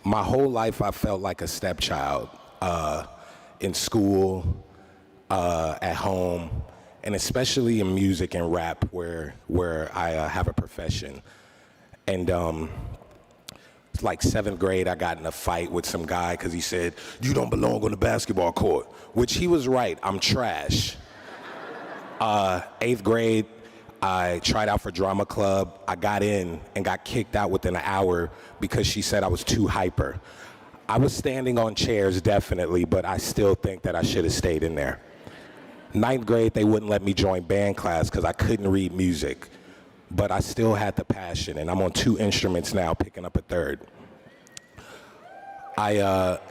My whole life I felt like a stepchild, in school, at home, and especially in music and rap where I have a profession. And it's like 7th grade, I got in a fight with some guy because he said, "You don't belong on the basketball court," which he was right, I'm trash. 8th grade, I tried out for drama club. I got in and got kicked out within an hour because she said I was too hyper. I was standing on chairs, definitely, but I still think that I should have stayed in there. 9th grade, they wouldn't let me join band class because I couldn't read music, but I still had the passion, and I'm on 2 instruments now, picking up a 3rd. But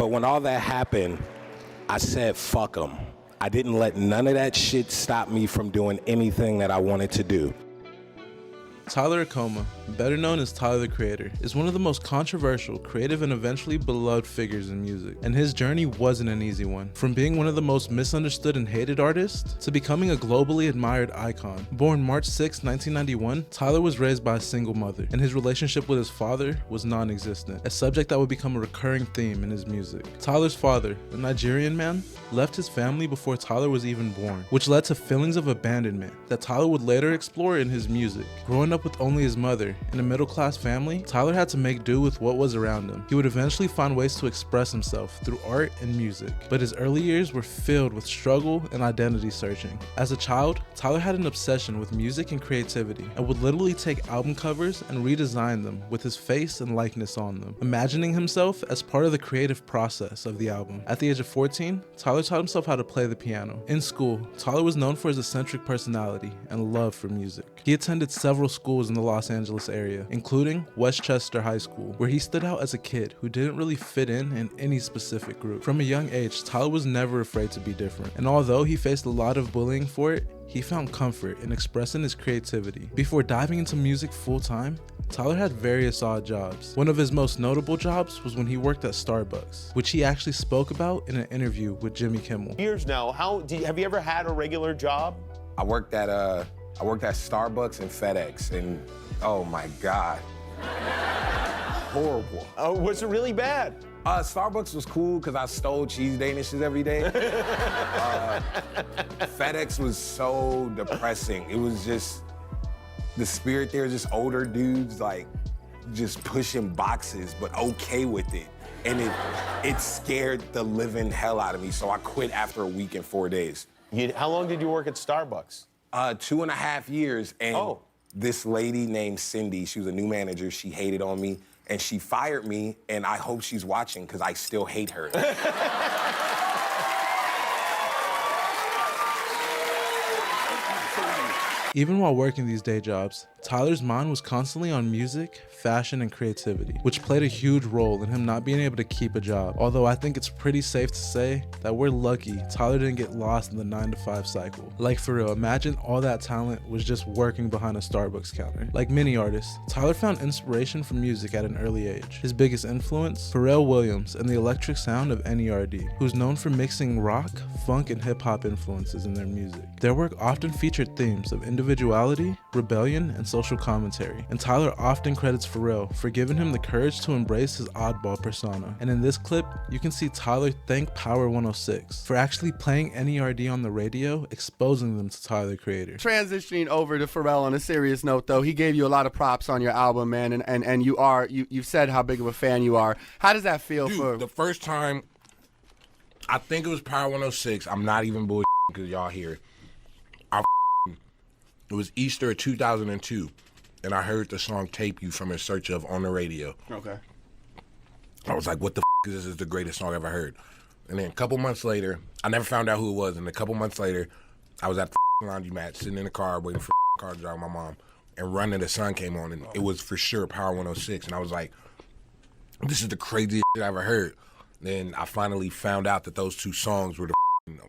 when all that happened, I said, fuck 'em. I didn't let none of that shit stop me from doing anything that I wanted to do. Tyler Akoma, better known as Tyler the Creator, is one of the most controversial, creative, and eventually beloved figures in music. And his journey wasn't an easy one. From being one of the most misunderstood and hated artists, to becoming a globally admired icon. Born March 6, 1991, Tyler was raised by a single mother, and his relationship with his father was non-existent, a subject that would become a recurring theme in his music. Tyler's father, a Nigerian man, left his family before Tyler was even born, which led to feelings of abandonment that Tyler would later explore in his music. Growing up with only his mother in a middle-class family, Tyler had to make do with what was around him. He would eventually find ways to express himself through art and music, but his early years were filled with struggle and identity searching. As a child, Tyler had an obsession with music and creativity and would literally take album covers and redesign them with his face and likeness on them, imagining himself as part of the creative process of the album. At the age of 14, Tyler taught himself how to play the piano. In school, Tyler was known for his eccentric personality and love for music. He attended several schools in the Los Angeles area, including Westchester High School, where he stood out as a kid who didn't really fit in any specific group. From a young age, Tyler was never afraid to be different, and although he faced a lot of bullying for it, he found comfort in expressing his creativity. Before diving into music full-time, Tyler had various odd jobs. One of his most notable jobs was when he worked at Starbucks, which he actually spoke about in an interview with Jimmy Kimmel. Years now, have you ever had a regular job? I worked at Starbucks and FedEx, and oh my God, horrible. Oh, was it really bad? Starbucks was cool because I stole cheese danishes every day. FedEx was so depressing. It was just, the spirit there, just older dudes like just pushing boxes, but okay with it. And it scared the living hell out of me, so I quit after a week and 4 days. How long did you work at Starbucks? 2.5 years, and Oh. This lady named Cindy, she was a new manager, she hated on me, and she fired me, and I hope she's watching, because I still hate her. Even while working these day jobs, Tyler's mind was constantly on music, fashion, and creativity, which played a huge role in him not being able to keep a job. Although I think it's pretty safe to say that we're lucky Tyler didn't get lost in the 9-to-5 cycle. Like for real, imagine all that talent was just working behind a Starbucks counter. Like many artists, Tyler found inspiration from music at an early age. His biggest influence, Pharrell Williams and the electric sound of NERD, who's known for mixing rock, funk, and hip-hop influences in their music. Their work often featured themes of individuality, rebellion, and social commentary, and Tyler often credits Pharrell for giving him the courage to embrace his oddball persona. And in this clip, you can see Tyler thank Power 106 for actually playing NERD on the radio, exposing them to Tyler the Creator. Transitioning over to Pharrell on a serious note, though, he gave you a lot of props on your album, man, and you've said how big of a fan you are. How does that feel? Dude, the first time, I think it was Power 106. I'm not even bullshitting because y'all here. It was Easter of 2002, and I heard the song Tape You from In Search Of on the radio. Okay. I was like, what the is this? Is the greatest song I ever heard. And then a couple months later, I never found out who it was, and a couple months later, I was at the laundromat, sitting in the car, waiting for the car to drive my mom, and Run to the Sun came on, and it was for sure Power 106, and I was like, this is the craziest shit I ever heard. Then I finally found out that those two songs were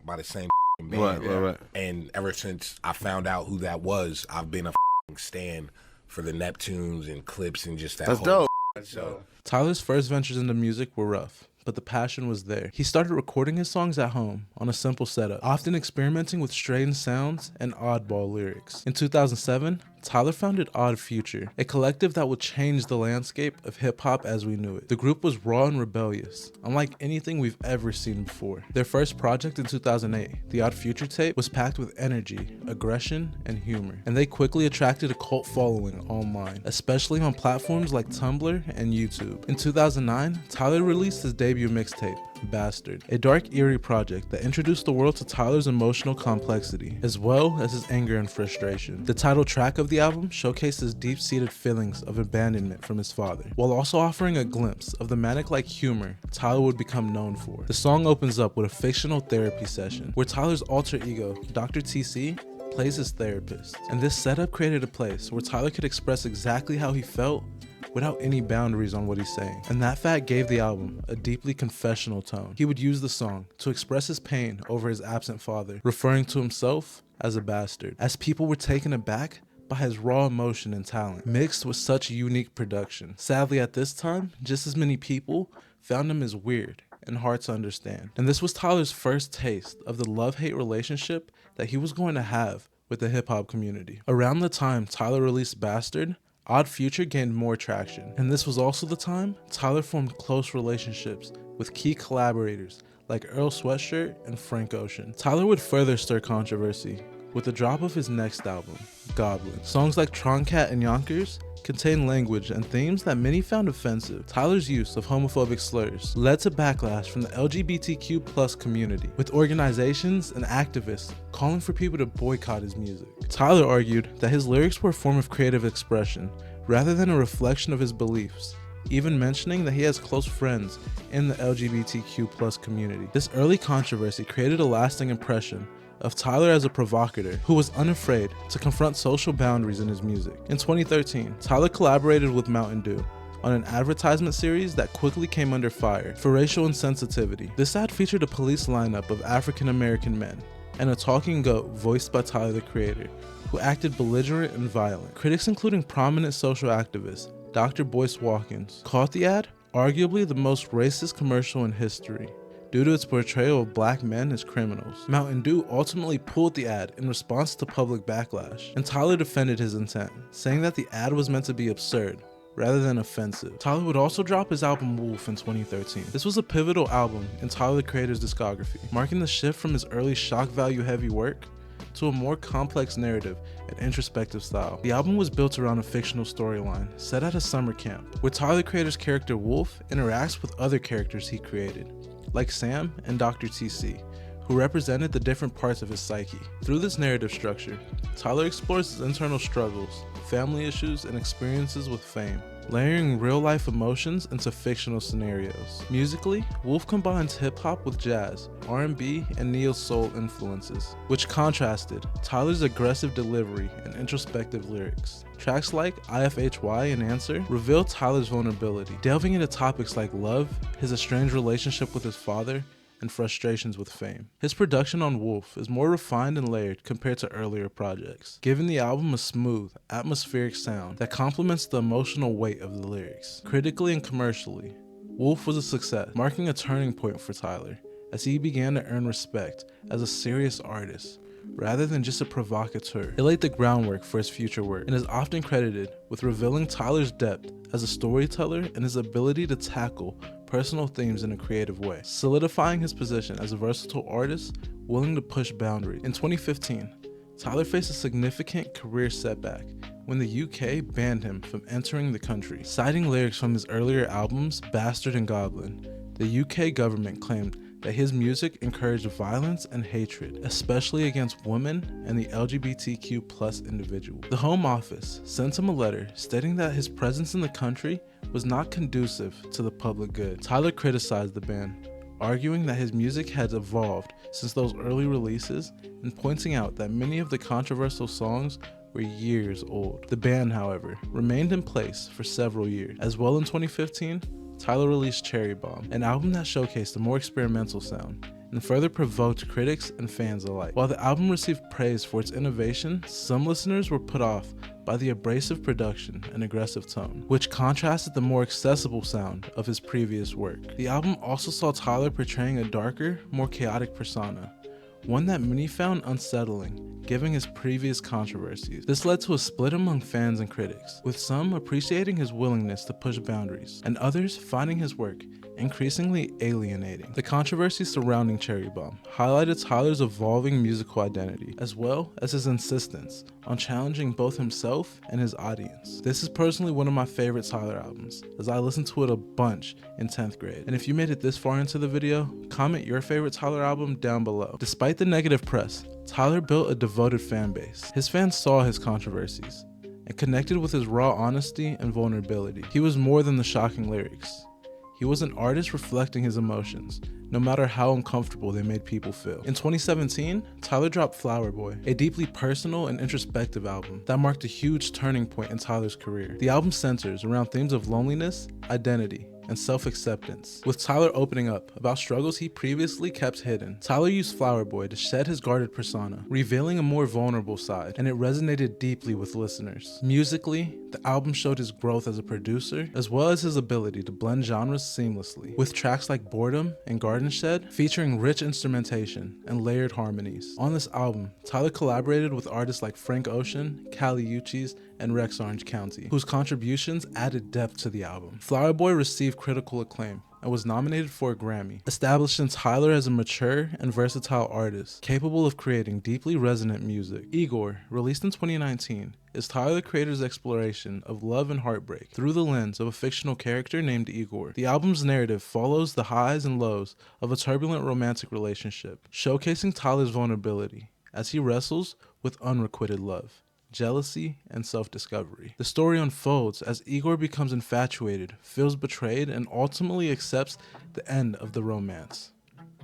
by the same band. Right. And ever since I found out who that was, I've been a stan for the Neptunes and Clips and just that That's whole dope. So Tyler's first ventures into music were rough, but the passion was there. He started recording his songs at home on a simple setup, often experimenting with strange sounds and oddball lyrics. In 2007, Tyler founded Odd Future, a collective that would change the landscape of hip-hop as we knew it. The group was raw and rebellious, unlike anything we've ever seen before. Their first project in 2008, the Odd Future tape, was packed with energy, aggression, and humor, and they quickly attracted a cult following online, especially on platforms like Tumblr and YouTube. In 2009, Tyler released his debut mixtape, Bastard, a dark, eerie project that introduced the world to Tyler's emotional complexity, as well as his anger and frustration. The title track of the album showcased his deep-seated feelings of abandonment from his father, while also offering a glimpse of the manic-like humor Tyler would become known for. The song opens up with a fictional therapy session, where Tyler's alter ego, Dr. TC, plays his therapist, and this setup created a place where Tyler could express exactly how he felt without any boundaries on what he's saying. And that fact gave the album a deeply confessional tone. He would use the song to express his pain over his absent father, referring to himself as a bastard, as people were taken aback by his raw emotion and talent, mixed with such unique production. Sadly, at this time, just as many people found him as weird and hard to understand. And this was Tyler's first taste of the love-hate relationship that he was going to have with the hip-hop community. Around the time Tyler released Bastard, Odd Future gained more traction, and this was also the time Tyler formed close relationships with key collaborators like Earl Sweatshirt and Frank Ocean. Tyler would further stir controversy with the drop of his next album, Goblin. Songs like Troncat and Yonkers contain language and themes that many found offensive. Tyler's use of homophobic slurs led to backlash from the LGBTQ+ community, with organizations and activists calling for people to boycott his music. Tyler argued that his lyrics were a form of creative expression rather than a reflection of his beliefs, even mentioning that he has close friends in the LGBTQ+ community. This early controversy created a lasting impression of Tyler as a provocateur who was unafraid to confront social boundaries in his music. In 2013, Tyler collaborated with Mountain Dew on an advertisement series that quickly came under fire for racial insensitivity. This ad featured a police lineup of African American men and a talking goat voiced by Tyler the Creator, who acted belligerent and violent. Critics, including prominent social activist Dr. Boyce Watkins, called the ad arguably the most racist commercial in history, due to its portrayal of black men as criminals. Mountain Dew ultimately pulled the ad in response to public backlash, and Tyler defended his intent, saying that the ad was meant to be absurd rather than offensive. Tyler would also drop his album Wolf in 2013. This was a pivotal album in Tyler the Creator's discography, marking the shift from his early shock value heavy work to a more complex narrative and introspective style. The album was built around a fictional storyline set at a summer camp, where Tyler the Creator's character Wolf interacts with other characters he created, like Sam and Dr. TC, who represented the different parts of his psyche. Through this narrative structure, Tyler explores his internal struggles, family issues, and experiences with fame, layering real-life emotions into fictional scenarios. Musically, Wolf combines hip-hop with jazz, R&B, and neo-soul influences, which contrasted Tyler's aggressive delivery and introspective lyrics. Tracks like IFHY and Answer reveal Tyler's vulnerability, delving into topics like love, his estranged relationship with his father, and frustrations with fame. His production on Wolf is more refined and layered compared to earlier projects, giving the album a smooth, atmospheric sound that complements the emotional weight of the lyrics. Critically and commercially, Wolf was a success, marking a turning point for Tyler as he began to earn respect as a serious artist rather than just a provocateur. It laid the groundwork for his future work and is often credited with revealing Tyler's depth as a storyteller and his ability to tackle personal themes in a creative way, solidifying his position as a versatile artist willing to push boundaries. In 2015, Tyler faced a significant career setback when the UK banned him from entering the country. Citing lyrics from his earlier albums, Bastard and Goblin, the UK government claimed that his music encouraged violence and hatred, especially against women and the LGBTQ+ individual. The Home Office sent him a letter stating that his presence in the country was not conducive to the public good. Tyler criticized the ban, arguing that his music had evolved since those early releases and pointing out that many of the controversial songs were years old. The ban, however, remained in place for several years. As well, in 2015, Tyler released Cherry Bomb, an album that showcased a more experimental sound and further provoked critics and fans alike. While the album received praise for its innovation, some listeners were put off by the abrasive production and aggressive tone, which contrasted the more accessible sound of his previous work. The album also saw Tyler portraying a darker, more chaotic persona, one that many found unsettling, given his previous controversies. This led to a split among fans and critics, with some appreciating his willingness to push boundaries, and others finding his work increasingly alienating. The controversy surrounding Cherry Bomb highlighted Tyler's evolving musical identity, as well as his insistence on challenging both himself and his audience. This is personally one of my favorite Tyler albums, as I listened to it a bunch in 10th grade. And if you made it this far into the video, comment your favorite Tyler album down below. Despite the negative press, Tyler built a devoted fan base. His fans saw his controversies and connected with his raw honesty and vulnerability. He was more than the shocking lyrics. He was an artist reflecting his emotions, no matter how uncomfortable they made people feel. In 2017, Tyler dropped Flower Boy, a deeply personal and introspective album that marked a huge turning point in Tyler's career. The album centers around themes of loneliness, identity, and self-acceptance, with Tyler opening up about struggles he previously kept hidden. Tyler used Flower Boy to shed his guarded persona, revealing a more vulnerable side, and it resonated deeply with listeners. Musically, the album showed his growth as a producer, as well as his ability to blend genres seamlessly, with tracks like Boredom and Garden Shed featuring rich instrumentation and layered harmonies. On this album, Tyler collaborated with artists like Frank Ocean, Kali Uchis, and Rex Orange County, whose contributions added depth to the album. Flower Boy received critical acclaim and was nominated for a Grammy, establishing Tyler as a mature and versatile artist, capable of creating deeply resonant music. Igor, released in 2019, is Tyler the Creator's exploration of love and heartbreak through the lens of a fictional character named Igor. The album's narrative follows the highs and lows of a turbulent romantic relationship, showcasing Tyler's vulnerability as he wrestles with unrequited love, jealousy, and self-discovery. The story unfolds as Igor becomes infatuated, feels betrayed, and ultimately accepts the end of the romance,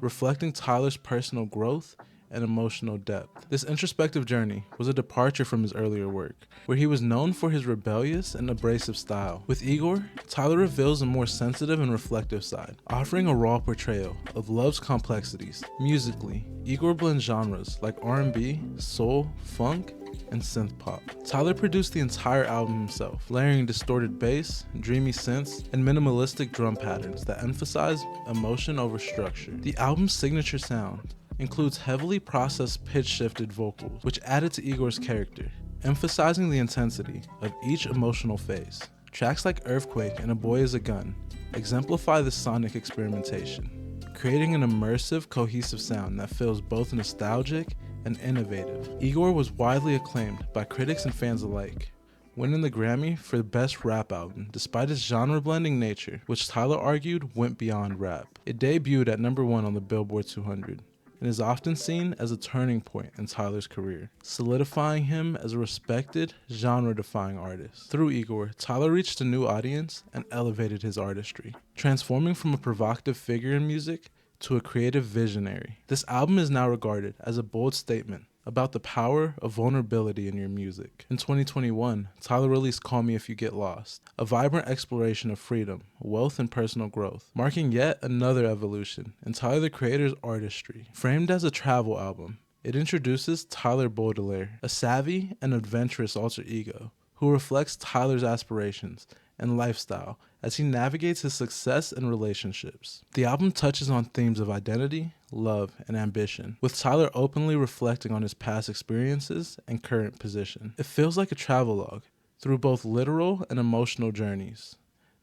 reflecting Tyler's personal growth and emotional depth. This introspective journey was a departure from his earlier work, where he was known for his rebellious and abrasive style. With Igor, Tyler reveals a more sensitive and reflective side, offering a raw portrayal of love's complexities. Musically, Igor blends genres like R&B, soul, funk, and synth pop. Tyler produced the entire album himself, layering distorted bass, dreamy synths, and minimalistic drum patterns that emphasize emotion over structure. The album's signature sound includes heavily processed pitch-shifted vocals, which added to Igor's character, emphasizing the intensity of each emotional phase. Tracks like Earthquake and A Boy Is a Gun exemplify this sonic experimentation, creating an immersive, cohesive sound that feels both nostalgic and innovative. Igor was widely acclaimed by critics and fans alike, winning the Grammy for the Best Rap Album, despite its genre-blending nature, which Tyler argued went beyond rap. It debuted at #1 on the Billboard 200, and is often seen as a turning point in Tyler's career, solidifying him as a respected, genre-defying artist. Through Igor, Tyler reached a new audience and elevated his artistry, transforming from a provocative figure in music to a creative visionary. This album is now regarded as a bold statement about the power of vulnerability in your music. In 2021, Tyler released Call Me If You Get Lost, a vibrant exploration of freedom, wealth, and personal growth, marking yet another evolution in Tyler the Creator's artistry. Framed as a travel album, it introduces Tyler Baudelaire, a savvy and adventurous alter ego who reflects Tyler's aspirations and lifestyle as he navigates his success and relationships. The album touches on themes of identity, love, and ambition, with Tyler openly reflecting on his past experiences and current position. It feels like a travelogue through both literal and emotional journeys,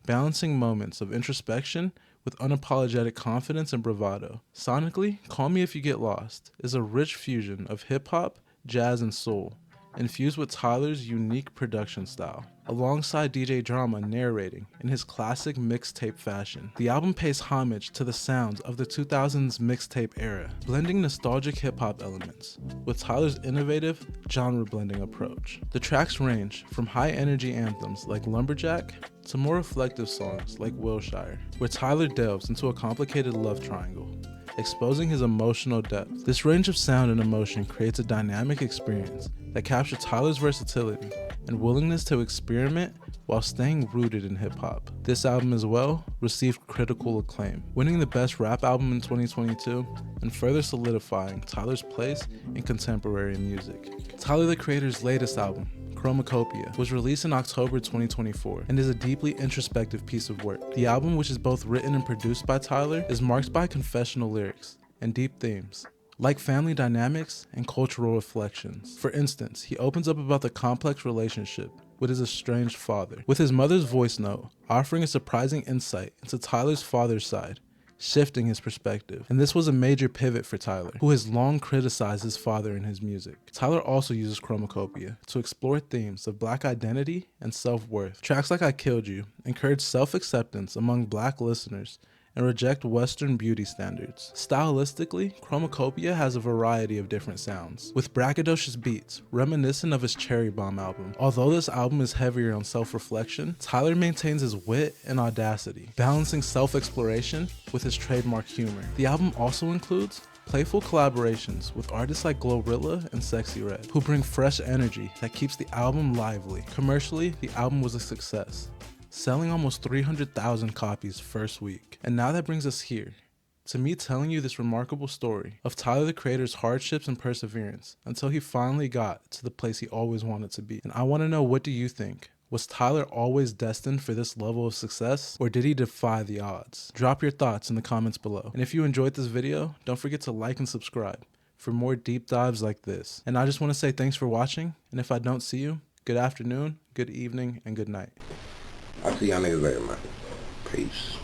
balancing moments of introspection with unapologetic confidence and bravado. Sonically, Call Me If You Get Lost is a rich fusion of hip-hop, jazz, and soul, infused with Tyler's unique production style, alongside DJ Drama narrating in his classic mixtape fashion. The album pays homage to the sounds of the 2000s mixtape era, blending nostalgic hip-hop elements with Tyler's innovative genre-blending approach. The tracks range from high-energy anthems like Lumberjack to more reflective songs like Wilshire, where Tyler delves into a complicated love triangle, exposing his emotional depth. This range of sound and emotion creates a dynamic experience that captures Tyler's versatility and willingness to experiment while staying rooted in hip-hop. This album as well received critical acclaim, winning the Best Rap Album in 2022 and further solidifying Tyler's place in contemporary music. Tyler the Creator's latest album, Chromacopia, was released in October 2024 and is a deeply introspective piece of work. The album, which is both written and produced by Tyler, is marked by confessional lyrics and deep themes, like family dynamics and cultural reflections. For instance, he opens up about the complex relationship with his estranged father, with his mother's voice note offering a surprising insight into Tyler's father's side, shifting his perspective. And this was a major pivot for Tyler, who has long criticized his father in his music. Tyler also uses chromacopia to explore themes of Black identity and self-worth. Tracks like I Killed You encourage self-acceptance among Black listeners and reject Western beauty standards. Stylistically, Chromacopia has a variety of different sounds, with braggadocious beats reminiscent of his Cherry Bomb album. Although this album is heavier on self-reflection, Tyler maintains his wit and audacity, balancing self-exploration with his trademark humor. The album also includes playful collaborations with artists like Glorilla and Sexy Red, who bring fresh energy that keeps the album lively. Commercially, the album was a success, selling almost 300,000 copies first week. And now that brings us here, to me telling you this remarkable story of Tyler the Creator's hardships and perseverance until he finally got to the place he always wanted to be. And I want to know, what do you think? Was Tyler always destined for this level of success, or did he defy the odds? Drop your thoughts in the comments below. And if you enjoyed this video, don't forget to like and subscribe for more deep dives like this. And I just want to say thanks for watching, and if I don't see you, good afternoon, good evening, and good night. I'll see y'all niggas later, man. Peace.